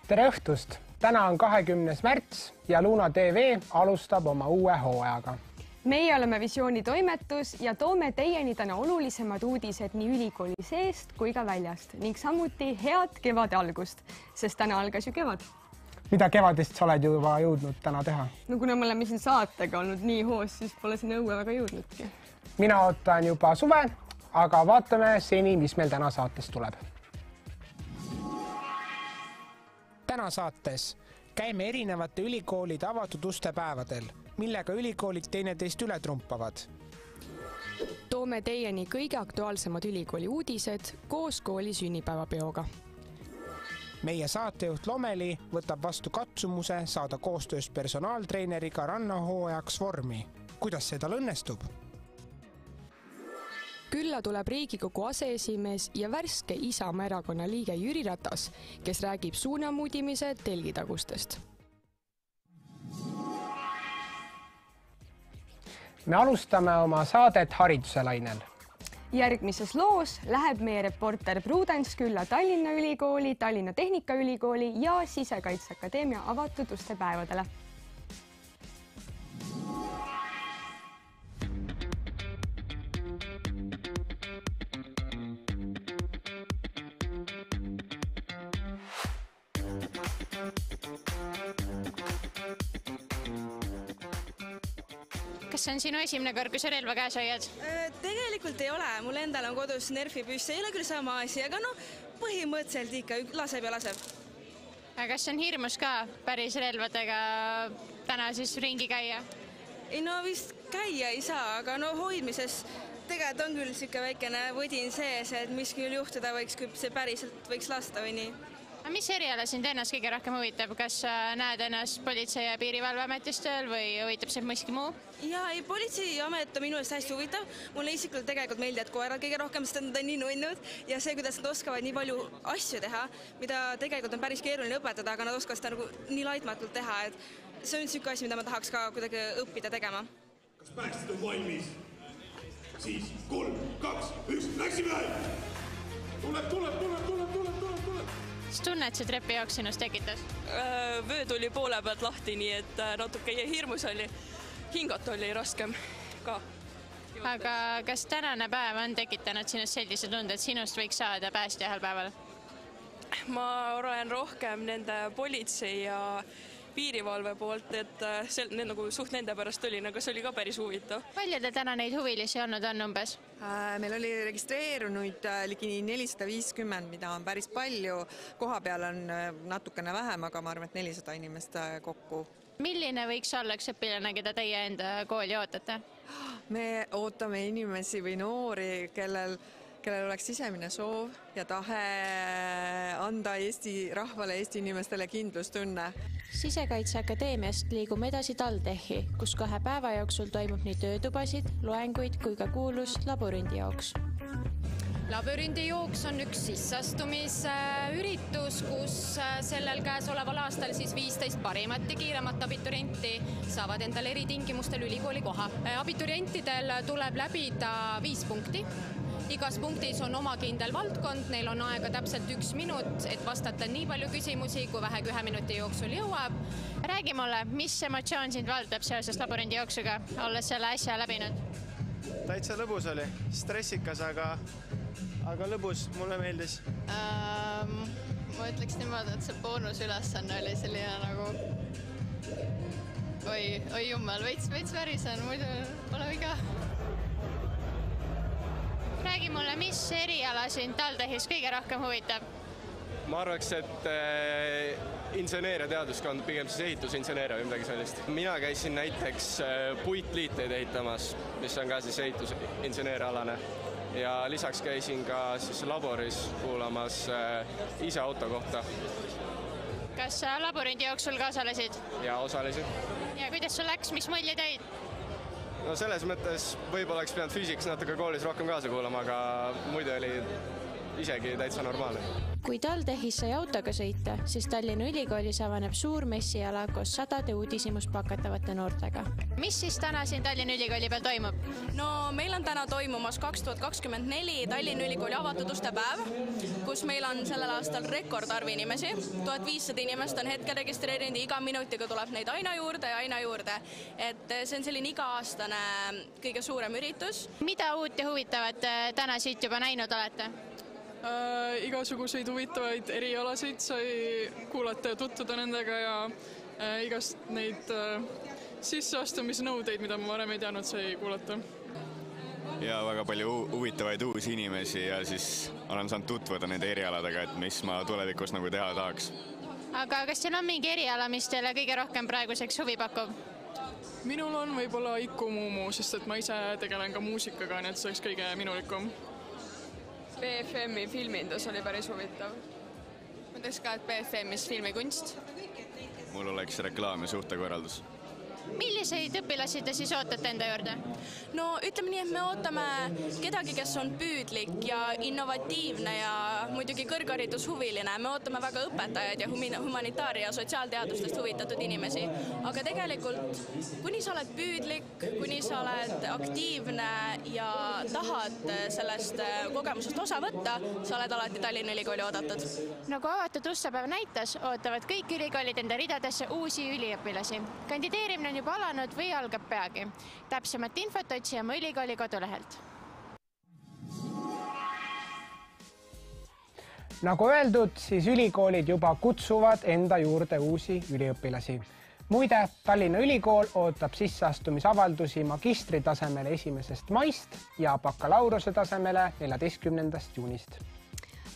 Tere õhtust! Täna on 20. märts ja Luna TV alustab oma uue hooajaga. Meie oleme Visiooni toimetus ja toome teieni täna olulisemad uudised nii ülikooli seest kui ka väljast ning samuti head kevade algust, sest täna algas ju kevad. Mida kevadist sa oled juba jõudnud täna teha? No kuna me oleme siin saatega olnud nii hoos, siis pole sinna õue väga jõudnudki. Mina ootan juba suve, aga vaatame seni, mis meil täna saates tuleb. Täna saates käime erinevate ülikoolide avatud uste päevadel, millega ülikoolid teineteist üle trumpavad. Toome teieni kõige aktuaalsemad ülikooli uudised koos kooli sünnipäevapeoga. Meie saatejuht Lomeli võtab vastu katsumuse saada koostöös personaaltreeneriga rannahooajaks vormi. Kuidas see tal õnnestub? Külla tuleb Riigikogu aseesimees ja värske Isamaa erakonna liige Jüri Ratas, kes räägib suunamuudimise telgitagustest. Me alustame oma saadet hariduse lainel. Järgmises loos läheb meie reporter Prudence külla Tallinna Ülikooli, Tallinna Tehnikaülikooli ja Sisekaitseakadeemia avatud uste päevadele. Kas see on sinu esimene kord, kui sa relva käes hoiad? Tegelikult ei ole. Mul endal on kodus Nerfi püss. Ei ole küll sama asi, aga põhimõtteliselt ikka laseb ja laseb. Aga kas on hirmus ka päris relvadega täna siis ringi käia? Ei vist käia ei saa, aga hoidmises tegelikult on küll siuke väikene võdin sees, et mis küll juhtuda võiks, kui see päriselt võiks lasta või nii. Aga mis eriala sind ennast kõige rohkem huvitab? Kas näed ennast Politsei- ja Piirivalveametis tööl või huvitab sind miski muu? Jaa, politseiamet on minu eest hästi huvitav. Mulle isiklikult tegelikult meeldivad koerad kõige rohkem, sest nad on nii nunnud ja see, kuidas nad oskavad nii palju asju teha, mida tegelikult on päris keeruline õpetada, aga nad oskavad seda nii laitmatult teha, et see on siuke asi, mida ma tahaks ka kuidagi õppida tegema. Kas päästid on valmis? Siis 3, 2, 1, läksime! Tuleb! Mis tunned see trepijooks sinust tekitas? Vöö tuli poole pealt lahti, nii et natuke hirmus oli. Hingata oli raskem ka. Aga kas tänane päev on tekitanud sinust sellise tunde, et sinust võiks saada päästja ühel päeval? Ma olen rohkem nende politsei ja piirivalve poolt, et suht nende pärast olin, aga see oli ka päris huvitav. Palju te täna neid huvilisi olnud on umbes? Meil oli registreerunud ligi 450, mida on päris palju. Koha peal on natukene vähem, aga ma arvan, et 400 inimest kokku. Milline võiks olla üks õpilane, keda teie enda kooli ootate? Me ootame inimesi või noori, kellel oleks sisemine soov ja tahe anda Eesti rahvale, Eesti inimestele kindlustunne. Sisekaitseakadeemiast liigume edasi TalTechi, kus 2 päeva jooksul toimub nii töötubasid, loenguid kui ka kuulus labürindi jooks. Labürindi jooks on üks sisseastumisüritus, kus sellel käesoleval aastal siis 15 parimat ja kiiremat abiturienti saavad endale eritingimustel ülikooli koha. Abiturientidel tuleb läbida 5 punkti. Igas punktis on oma kindel valdkond, neil on aega täpselt 1 minut, et vastata nii palju küsimusi, kui vähegi 1 minuti jooksul jõuab. Räägi mulle, mis emotsioon sind valdab seoses labürindi jooksuga, olles selle äsja läbinud? Täitsa lõbus oli, stressikas, aga lõbus, mulle meeldis. Ma ütleks niimoodi, et see boonusülesanne oli selline nagu oi jummel, veits värisen, muidu pole viga. Räägi mulle, mis eriala sind TalTechis kõige rohkem huvitab? Ma arvaks, et inseneeria teaduskond, pigem siis ehitusinseneeria või midagi sellist. Mina käisin näiteks puitliiteid ehitamas, mis on ka siis ehitusinseneerialane. Ja lisaks käisin ka siis laboris kuulamas ise auto kohta. Kas sa labürindi jooksul ka osalesid? Ja osalesin. Ja kuidas sul läks, mis mulje tõid? No selles mõttes võib-olla oleks pidanud füüsikas natuke koolis rohkem kaasa kuulama, aga muidu oli isegi täitsa normaalne. Kui TalTechis sai autoga sõita, siis Tallinna Ülikoolis avaneb suur messiala koos sadade uudishimust pakatavate noortega. Mis siis täna siin Tallinna Ülikooli peal toimub? No meil on täna toimumas 2024 Tallinna Ülikooli avatud uste päev, kus meil on sellel aastal rekordarv inimesi. 1500 inimest on hetkel registreerinud, iga minutiga tuleb neid aina juurde ja aina juurde. Et see on selline iga-aastane kõige suurem üritus. Mida uut ja huvitavat täna siit juba näinud olete? Igasuguseid huvitavaid erialasid sai kuulata ja tutvuda nendega ja igast neid sisseastumisnõudeid, mida ma varem ei teadnud, sai kuulata. Ja väga palju huvitavaid uusi inimesi ja siis olen saanud tutvuda nende erialadega, et mis ma tulevikus nagu teha tahaks. Aga kas teil on mingi eriala, mis teile kõige rohkem praeguseks huvi pakub? Minul on võib-olla Iku Muumu, sest et ma ise tegelen ka muusikaga, nii et see oleks kõige minulikum. BFM-i filmindus oli päris huvitav. Ma teeks ka, et BFM-is filmikunst. Mul oleks reklaam ja suhtekorraldus. Milliseid õpilasi te siis ootate enda juurde? No ütleme nii, et me ootame kedagi, kes on püüdlik ja innovatiivne ja muidugi kõrgharidushuviline. Me ootame väga õpetajaid ja humanitaari- ja sotsiaalteadustest huvitatud inimesi. Aga tegelikult, kuni sa oled püüdlik, kuni sa oled aktiivne ja tahad sellest kogemusest osa võtta, sa oled alati Tallinna Ülikooli oodatud. Nagu avatud ustepäev näitas, ootavad kõik ülikoolid enda ridadesse uusi üliõpilasi. Kandideerimine on juba alanud või algab peagi. Täpsemat infot otsime ülikooli kodulehelt. Nagu öeldud, siis ülikoolid juba kutsuvad enda juurde uusi üliõpilasi. Muide, Tallinna Ülikool ootab sisseastumisavaldusi magistritasemele 1. maist ja bakalaureuse tasemele 14. juunist.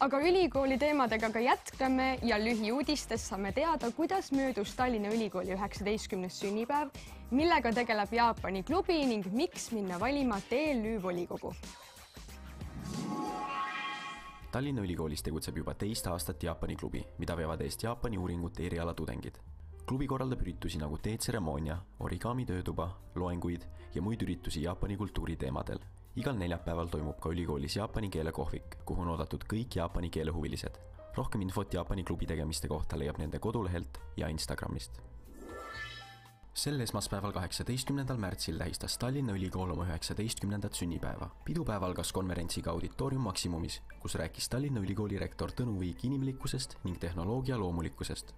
Aga ülikooli teemadega ka jätkame ja lühiuudistes saame teada, kuidas möödus Tallinna Ülikooli 19. sünnipäev, millega tegeleb Jaapani klubi ning miks minna valima TLÜ volikogu. Tallinna Ülikoolis tegutseb juba 2 aastat Jaapani klubi, mida veevad eest Jaapani uuringute eriala tudengid. Klubi korraldab üritusi nagu teetseremoonia, origami töötuba, loenguid ja muid üritusi Jaapani kultuuri teemadel. Igal neljapäeval toimub ka ülikoolis Jaapani keele kohvik, kuhu on oodatud kõik Jaapani keelehuvilised. Rohkem infot Jaapani klubi tegemiste kohta leiab nende kodulehelt ja Instagramist. Sel esmaspäeval 18. märtsil tähistas Tallinna Ülikool oma 19. sünnipäeva. Pidupäev algas konverentsiga Auditorium Maximumis, kus rääkis Tallinna Ülikooli rektor Tõnu Viik inimlikkusest ning tehnoloogia loomulikkusest.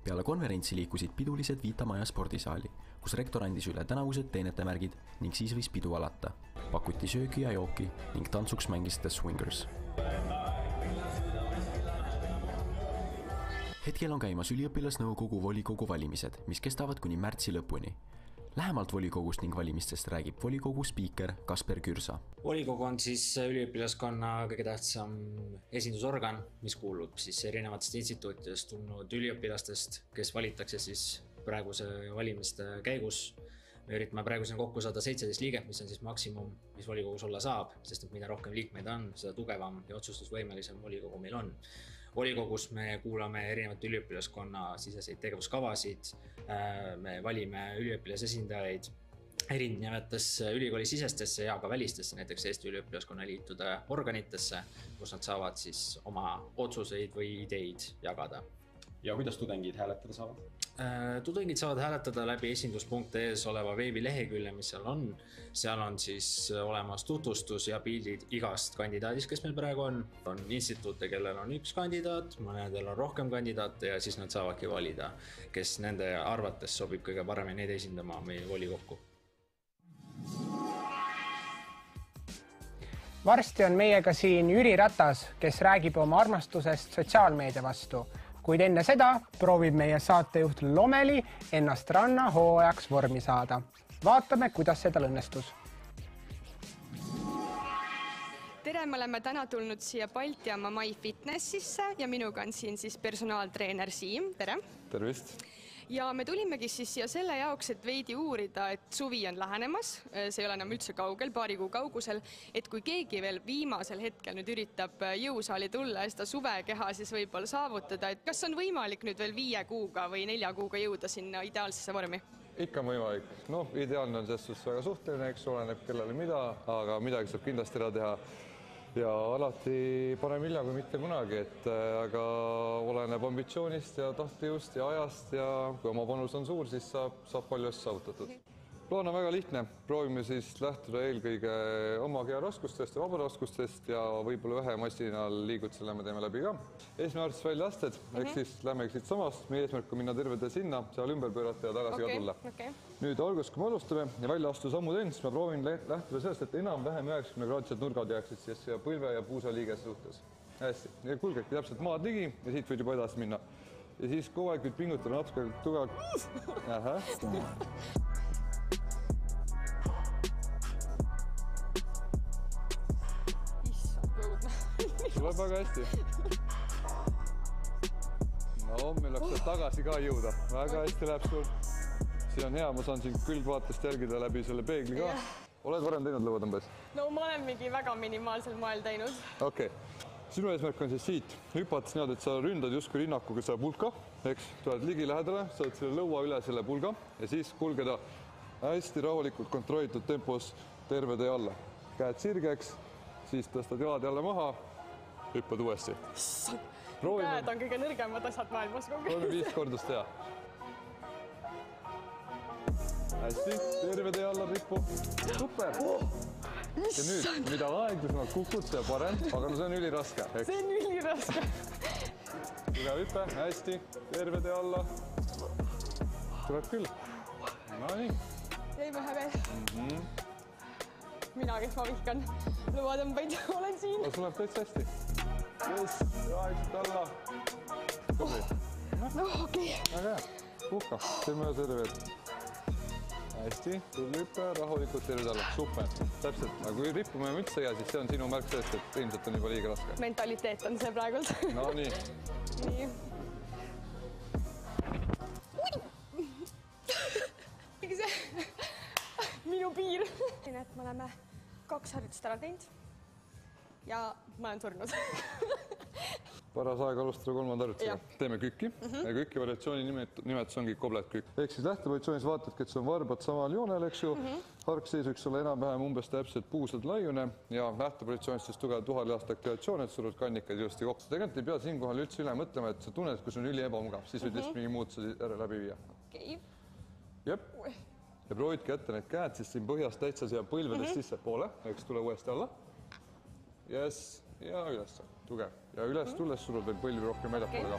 Peale konverentsi liikusid pidulised Viitamaja spordisaali, kus rektor andis üle tänavused teenetemärgid ning siis võis pidu alata. Pakuti söögi ja jooki ning tantsuks mängis The Swingers. Hetkel on käimas üliõpilasnõukogu volikogu valimised, mis kestavad kuni märtsi lõpuni. Lähemalt volikogust ning valimistest räägib volikogu spiiker Kasper Kürsa. Volikogu on siis üliõpilaskonna kõige tähtsam esindusorgan, mis kuulub siis erinevatest instituutidest tulnud üliõpilastest, kes valitakse siis praeguse valimiste käigus. Me üritame praegusena kokku saada 17 liiget, mis on siis maksimum, mis volikogus olla saab, sest et mida rohkem liikmeid on, seda tugevam ja otsustusvõimelisem volikogu meil on. Volikogus me kuulame erinevate üliõpilaskonna siseseid tegevuskavasid, me valime üliõpilasesindajaid erinevatesse ülikooli sisestesse ja ka välistesse, näiteks Eesti üliõpilaskonna liitude organitesse, kus nad saavad siis oma otsuseid või ideid jagada. Ja kuidas tudengid hääletada saavad? Tudengid saavad hääletada läbi esindus.ee oleva veebilehekülje, mis seal on. Seal on siis olemas tutvustus ja pildid igast kandidaadist, kes meil praegu on. On instituute, kellel on üks kandidaat, mõnedel on rohkem kandidaate ja siis nad saavadki valida, kes nende arvates sobib kõige paremini neid esindama meie volikokku. Varsti on meiega siin Jüri Ratas, kes räägib oma armastusest sotsiaalmeedia vastu. Kuid enne seda proovib meie saatejuht Lomeli ennast ranna hooajaks vormi saada. Vaatame, kuidas seda õnnestus. Tere, me oleme täna tulnud siia Baltiama MyFitnessisse ja minuga on siin siis personaaltreener Siim. Tere! Tervist! Ja me tulimegi siis siia selle jaoks, et veidi uurida, et suvi on lähenemas, see ei ole enam üldse kaugel, paari kuu kaugusel, et kui keegi veel viimasel hetkel nüüd üritab jõusaali tulla ja seda suvekeha siis võib-olla saavutada, et kas on võimalik nüüd veel 5 kuuga või 4 kuuga jõuda sinna ideaalsesse vormi? Ikka on võimalik. Ideaalne on selles suhtes väga suhteline, eks oleneb kellele mida, aga midagi saab kindlasti ära teha. ja alati parem hilja kui mitte kunagi, aga oleneb ambitsioonist ja tahtejõust ja ajast ja kui oma panus on suur, siis saab palju asja saavutatud. Plaan on väga lihtne, proovime siis lähtuda eelkõige oma keha raskustest ja vabaraskustest ja võib-olla ühe massinal liigutusele me teeme läbi ka. Eesmärgis väljaasted, ehk siis lähme siit samast, meie eesmärk on minna terve tee sinna, seal ümber pöörata ja tagasi ka tulla. Nüüd alguses, kui me alustame ja väljaastu sammu teen, siis ma proovin lähtuda sellest, et enam-vähem 90-kraadised nurgad jääksid siia põlve ja puusa liigese suhtes. Hästi, ja kulgedki täpselt maad ligi ja siit võid juba edasi minna. Ja siis kogu aeg võid pingutada natuke tugevalt. Tuleb väga hästi. No, meil oleks sealt tagasi ka jõuda. Väga hästi läheb sul. Siin on hea, ma saan siin külgvaatest jälgida läbi selle peegli ka. Oled varem teinud lõuatõmbes? No ma olen mingi väga minimaalsel moel teinud. Okei. Sinu eesmärk on siis siit hüpates niimoodi, et sa ründad justkui rinnakuga seda pulka. Eks, tuled ligi lähedale, saad selle lõua üle selle pulga ja siis kulgeda hästi rahulikult kontrollitud tempos terve tee alla. Käed sirgeks, siis tõstad jalad jälle maha. Hüppad uuesti. Käed on kõige nõrgemad asjad maailmas kogu. Proovime 5 kordust teha. Hästi, terve tee alla rippu. Super! Ja nüüd, mida aeglasemalt kukud, see parem, aga no see on üliraske. See on üliraske. Tugev hüppe, hästi, terve tee alla. Tuleb küll. No nii. Jäime ühe veel. Mina, kes ma vihkan lõuatõmbeid, olen siin. Sul läheb täitsa hästi. Yes, aegselt alla. Tubli. No okei. Väga hea. Puhka, teeme ühe serveed. Hästi, tubli hüppe, rahulikult terve alla. Super, täpselt. Aga kui rippuma me üldse ei jää, siis see on sinu märk sellest, et ilmselt on juba liiga raske. Mentaliteet on see praegult. No nii. Nii. Minu piir. Et me oleme 2 harjutust ära teinud ja ma olen surnud. Paras aeg alustada 3. harjutusega. Teeme kükki ja kükki variatsiooni nimetus ongi kobletkükk. Ehk siis lähtepositsioonis vaatadki, et sul on varbad samal joonel, eks ju. Harkseis võiks olla enam-vähem umbes täpselt puusad laiune ja lähtepositsioonis siis tugev tuhalihast aktivatsioon, et surud kannikaid ilusti kokku. Tegelikult ei pea siinkohal üldse üle mõtlema, et sa tunned, kui sul on üli ebamugav, siis võid lihtsalt mingi muutusi läbi viia. Jep. Ja proovidki ette need käed siis siin põhjast täitsa siia põlvedest sisse poole, eks tule uuesti alla. Yes, ja üles, tugev. Ja üles tulles surud veel põlvi rohkem väljapoole ka.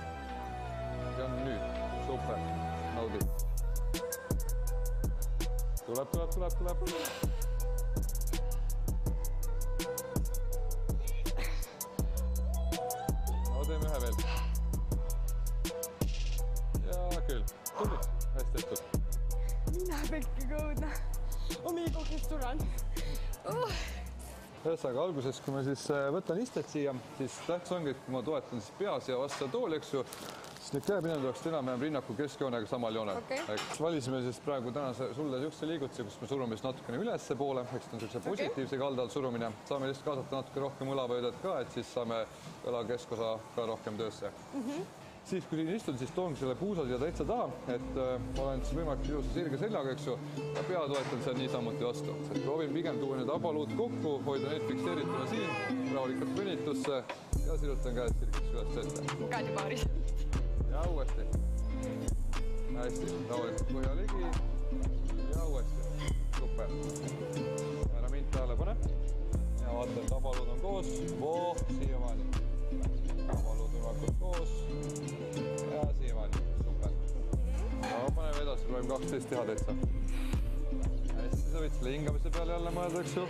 Ja nüüd, super, naudi. Tuleb. No teeme ühe veel. Ja küll, tubli, hästi tehtud. Mina pekki kõudna. Omi kokkust turan. Ühesõnaga alguses, kui ma siis võtan istet siia, siis tähtis ongi, et kui ma toetan siis peas ja vastu tooli, eks ju, siis need käepinad oleks enam-vähem rinnaku keskjoonega samal joonel. Valisime siis praegu täna sulle niisuguse liigutuse, kus me surume siis natukene ülesse poole, eks ta on niisuguse positiivse kaldal surumine. Saame lihtsalt kaasata natuke rohkem õlavöödet ka, et siis saame õla keskosa ka rohkem töösse. Siis, kui siin istun, siis toongi selle puusa siia täitsa taha, et olen siis võimalik ilusa sirge seljaga, eks ju, ja pea toetan seal niisamuti vastu. Proovin pigem tuua need abaluud kokku, hoida neid fikseerituna siin, rahulikult kõnnitusse ja sirutan käed sirgeks üles ette. Käed juba haaris. Ja uuesti. Hästi, rahulikult põhja ligi ja uuesti. Super. Ära mind tähele pane. Ja vaata, et abaluud on koos. Siiamaani. Abaluud on hakknud koos. Ja siiamaani, super. Ja paneme edasi, proovime 12 teha täitsa. Hästi, sa võid selle hingamise peale jälle mõelda, eks ju.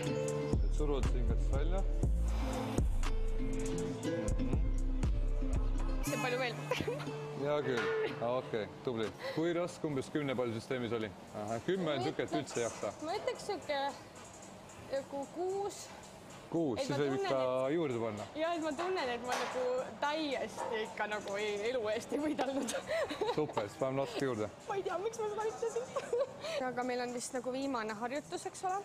Et surud hingad siis välja. See on palju veel. Ja küll, okei, tubli. Kui raske umbes 10 palju süsteemis oli? 10 on niisugune, et üldse ei jaksa. Ma ütleks niisugune 6. 6, siis võib ikka juurde panna. Ja, et ma tunnen, et ma nagu täiesti ikka nagu elu eest ei võidelnud. Super, siis paneme natuke juurde. Ma ei tea, miks ma seda ütlesin. Aga meil on vist nagu viimane harjutus, eks ole.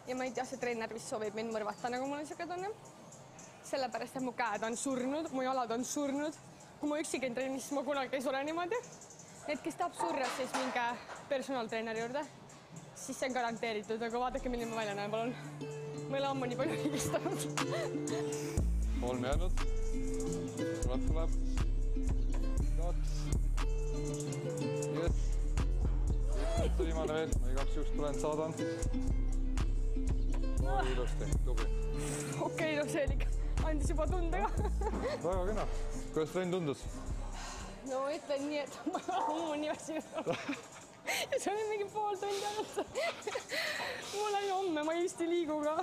Ja ma ei tea, see treener vist soovib mind mõrvata, nagu mul on niisugune tunne. Sellepärast, et mu käed on surnud, mu jalad on surnud. Kui ma üksi käin trennis, siis ma kunagi ei sure niimoodi. Need, kes tahab surra, siis minge personaaltreeneri juurde. Siis see on garanteeritud, aga vaadake, milline ma välja näen, palun. ma ei ole ammu nii palju higistanud. 3 jäänud. Tuleb. 2. Yes. Viimane veel. Ma igaks juhust tulen saadan. Ilusti. Tubli. Okei, no see oli ikka. Andis juba tundega. Väga kena. Kuidas trenn tundus? No ma ütlen nii, et ma ammu nii väsinud. Ja see oli mingi pool tundi ainult. Mul on homme, ma just ei liigu ka.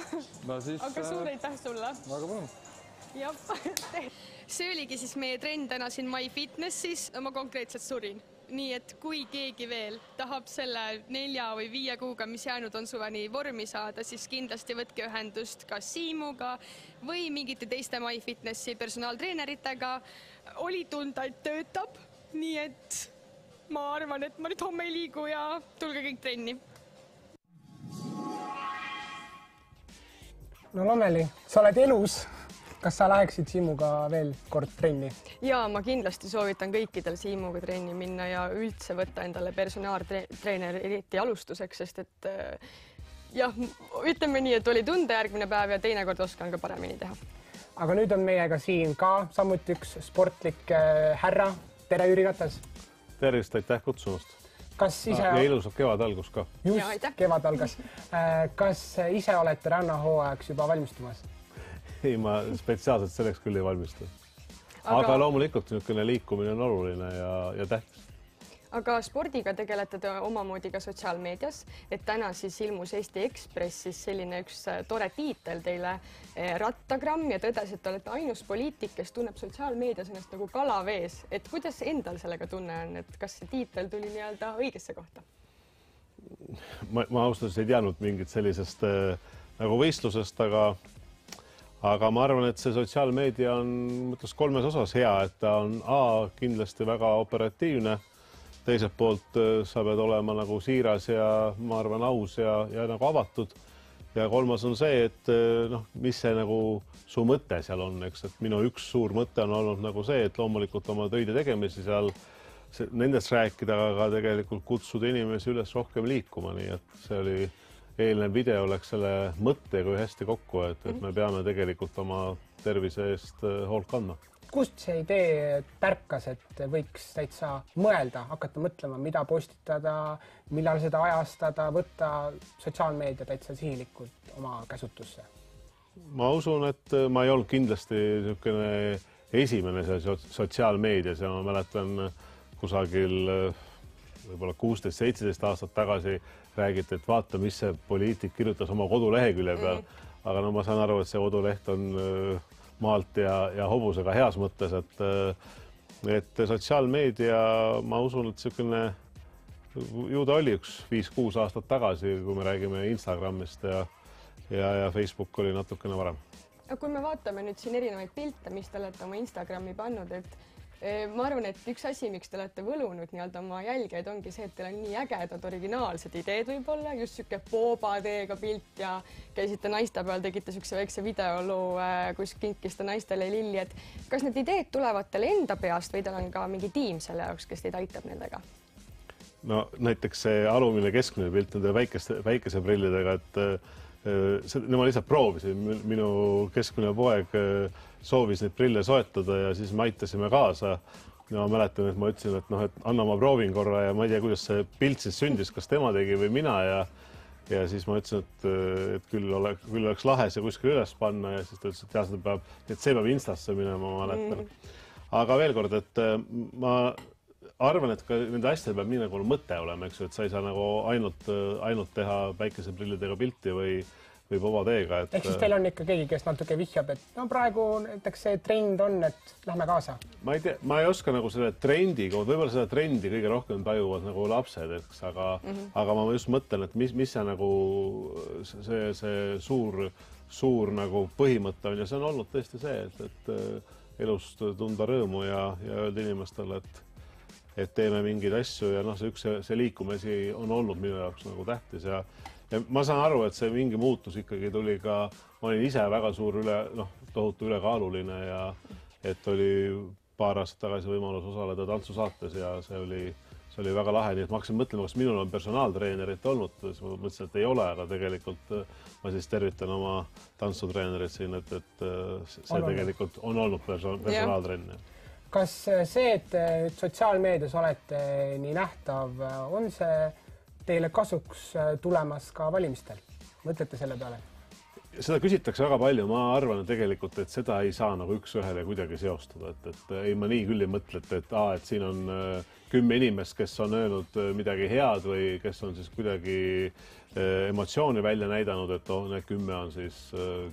Aga suur aitäh sulle. Väga palun. Jah. See oligi siis meie trenn täna siin MyFitnessis. Ma konkreetselt surin. Nii et kui keegi veel tahab selle 4 või 5 kuuga, mis jäänud on suveni vormi saada, siis kindlasti võtke ühendust ka Siimuga või mingite teiste MyFitnessi personaaltreeneritega. Oli tunda, et töötab, nii et ma arvan, et ma nüüd homme ei liigu ja tulge kõik trenni. No Lomeli, sa oled elus. Kas sa läheksid Siimuga veel kord trenni? Jaa, ma kindlasti soovitan kõikidel Siimuga trenni minna ja üldse võtta endale personaaltreener eriti alustuseks, sest et jah, ütleme nii, et oli tunda järgmine päev ja teinekord oskan ka paremini teha. Aga nüüd on meiega siin ka samuti üks sportlik härra. Tere, Jüri Ratas. Tervist, aitäh kutsumast. Ja ilusat kevad algus ka. Just, kevad algas. Kas ise olete rannahooajaks juba valmistumas? Ei, ma spetsiaalselt selleks küll ei valmistu. Aga loomulikult niisugune liikumine on oluline ja tähtis. Aga spordiga tegelete te omamoodi ka sotsiaalmeedias, et täna siis ilmus Eesti Ekspressis selline üks tore tiitel teile Rattagramm ja tõdes, et te olete ainus poliitik, kes tunneb sotsiaalmeedias ennast nagu kalavees. Et kuidas endal sellega tunne on, et kas see tiitel tuli nii-öelda õigesse kohta? Ma austus ei teadnud mingit sellisest nagu võistlusest, aga ma arvan, et see sotsiaalmeedia on 3 osas hea, et ta on kindlasti väga operatiivne. Teiselt poolt sa pead olema nagu siiras ja ma arvan aus ja nagu avatud. Ja 3 on see, et mis see nagu su mõte seal on, eks, et minu üks suur mõte on olnud nagu see, et loomulikult oma töid ja tegemisi seal nendest rääkida, aga tegelikult kutsuda inimesi üles rohkem liikuma, nii et see oli eelnev video läks selle mõttega hästi kokku, et me peame tegelikult oma tervise eest hoolt kandma. Kust see idee tärkas, et võiks täitsa mõelda, hakata mõtlema, mida postitada, millal seda ajastada, võtta sotsiaalmeedia täitsa sihilikult oma käsutusse? Ma usun, et ma ei olnud kindlasti esimene sotsiaalmeedias ja ma mäletan kusagil võib-olla 16-17 aastat tagasi räägiti, et vaata, mis see poliitik kirjutas oma kodulehekülje peal. Aga ma saan aru, et see koduleht on maalt ja hobusega heas mõttes, et sotsiaalmeedia, ma usun, et ju ta oli üks 5-6 aastat tagasi, kui me räägime Instagramist ja Facebook oli natukene varem. Kui me vaatame nüüd siin erinevaid pilte, mis te olete oma Instagrami pannud, et ma arvan, et üks asi, miks te olete võlunud nii-öelda oma jälgeid, ongi see, et teil on nii ägedad originaalsed ideed võib-olla, just siuke boobateega pilt ja käisite naiste peal, tegite siukse väikse videoloo, kus kinkiste naistele lilli, et kas need ideed tulevad teile enda peast või teil on ka mingi tiim selle jaoks, kes teid aitab nendega? No näiteks see alumine keskmine pilt nende väikese prillidega, et ma lihtsalt proovisin, minu keskmine poeg soovis neid prille soetada ja siis me aitasime kaasa. Ja ma mäletan, et ma ütlesin, et anna ma proovin korra ja ma ei tea, kuidas see pilt siis sündis, kas tema tegi või mina ja siis ma ütlesin, et küll oleks lahe see kuskil üles panna ja siis ta ütles, et see peab Instasse minema, ma mäletan. Aga veel kord, et ma arvan, et ka nende asjade peab nii nagu mõte olema, eks ju, et sa ei saa nagu ainult teha päikeseprillidega pilti või bobateega. Ehk siis teil on ikka keegi, kes natuke vihjab, et praegu näiteks see trend on, et lähme kaasa. Ma ei oska nagu selle trendiga, võib-olla seda trendi kõige rohkem tajuvad nagu lapsed, aga ma just mõtlen, et mis see nagu see suur nagu põhimõte on ja see on olnud tõesti see, et elust tunda rõõmu ja öelda inimestele, et teeme mingeid asju ja see liikumisi on olnud minu jaoks nagu tähtis ja ma saan aru, et see mingi muutus ikkagi tuli ka, ma olin ise väga suur tohutu ülekaaluline ja et oli paar aastat tagasi võimalus osaleda tantsusaates ja see see oli väga lahe, nii et ma hakkasin mõtlema, kas minul on personaaltreenerit olnud, siis ma mõtlesin, et ei ole, aga tegelikult ma siis tervitan oma tantsutreenerit siin, et see tegelikult on olnud personaaltrenn. Kas see, et sotsiaalmeedias olete nii nähtav, on see teile kasuks tulemas ka valimistel? Mõtlete selle peale? Seda küsitakse väga palju, ma arvan tegelikult, et seda ei saa nagu üks ühele kuidagi seostada, et ei ma nii küll ei mõtlete, et siin on 10 inimest, kes on öelnud midagi head või kes on siis kuidagi emotsiooni välja näidanud, et need 10 on siis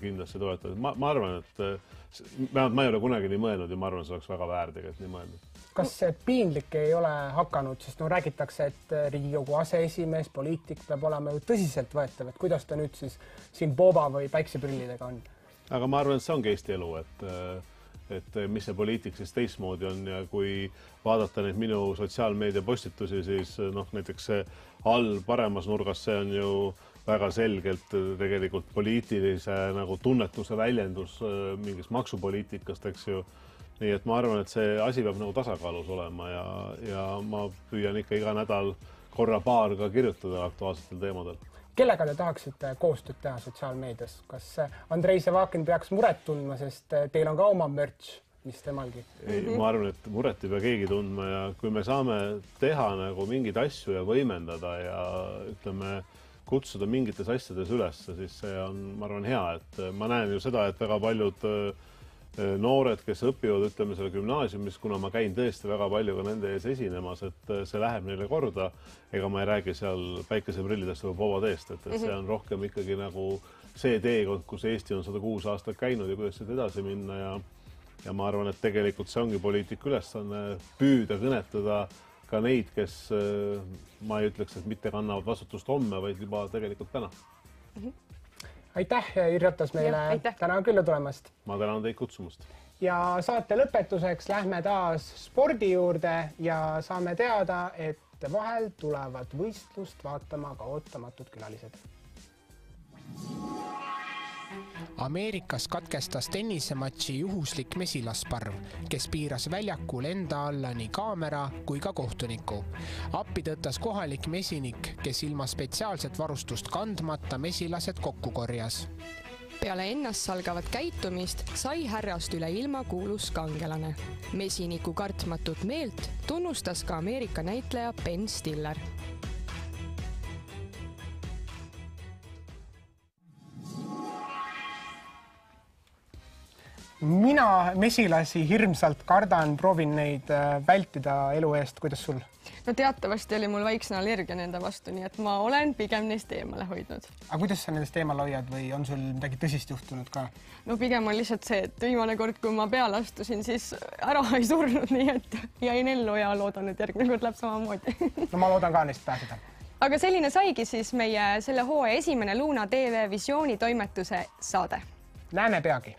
kindlasti toetatud. Ma arvan, et ma ei ole kunagi nii mõelnud ja ma arvan, see oleks väga väär tegelikult nii mõelnud. Kas see piinlik ei ole hakanud, sest räägitakse, et Riigikogu aseesimees, poliitik peab olema ju tõsiselt võetav, et kuidas ta nüüd siis siin booba või päikseprillidega on? Aga ma arvan, et see ongi Eesti elu, et mis see poliitik siis teistmoodi on ja kui vaadata neid minu sotsiaalmeedia postitusi, siis näiteks see all paremas nurgas, see on ju väga selgelt tegelikult poliitilise nagu tunnetuse väljendus mingist maksupoliitikast, eks ju. Nii et ma arvan, et see asi peab nagu tasakaalus olema ja ma püüan ikka iga nädal korra-paar ka kirjutada aktuaalsetel teemadel. Kellega te tahaksite koostööd teha sotsiaalmeedias? Kas Andrei Sevakin peaks muret tundma, sest teil on ka oma mürts, mis temalgi? Ma arvan, et muret ei pea keegi tundma ja kui me saame teha nagu mingeid asju ja võimendada ja ütleme, kutsuda mingites asjades üles, siis see on, ma arvan, hea, et ma näen ju seda, et väga paljud noored, kes õpivad, ütleme selle gümnaasiumis, kuna ma käin tõesti väga palju ka nende ees esinemas, et see läheb neile korda. Ega ma ei räägi seal päikeseprillidest või bobateest, et see on rohkem ikkagi nagu see teekond, kus Eesti on 106 aastat käinud ja kuidas siit edasi minna ja ma arvan, et tegelikult see ongi poliitiku ülesanne püüda kõnetada ka neid, kes ma ei ütleks, et mitte kannavad vastutust homme, vaid juba tegelikult täna. Aitäh, Irjotas meile täna külla tulemast. Ma tänan teid kutsumast. Ja saate lõpetuseks lähme taas spordi juurde ja saame teada, et vahel tulevad võistlust vaatama ka ootamatud külalised. Ameerikas katkestas tennisematši juhuslik mesilasparv, kes piiras väljakul enda alla nii kaamera kui ka kohtuniku. Appi tõttas kohalik mesinik, kes ilma spetsiaalset varustust kandmata mesilased kokku korjas. Peale ennast salgavat käitumist sai härrast üle ilma kuulus kangelane. Mesiniku kartmatut meelt tunnustas ka Ameerika näitleja Ben Stiller. Mina mesilasi hirmsalt kardan, proovin neid vältida elu eest. Kuidas sul? No teatavasti oli mul väiksena allergia nende vastu, nii et ma olen pigem neist eemale hoidnud. Aga kuidas sa nendest eemale hoiad või on sul midagi tõsist juhtunud ka? No pigem on lihtsalt see, et viimane kord, kui ma peale astusin, siis ära ei surnud, nii et jäin ellu ja loodan, et järgmine kord läheb samamoodi. No ma loodan ka neist pääseda. Aga selline saigi siis meie selle hooaja esimene Luna TV Visiooni toimetuse saade. Näeme peagi!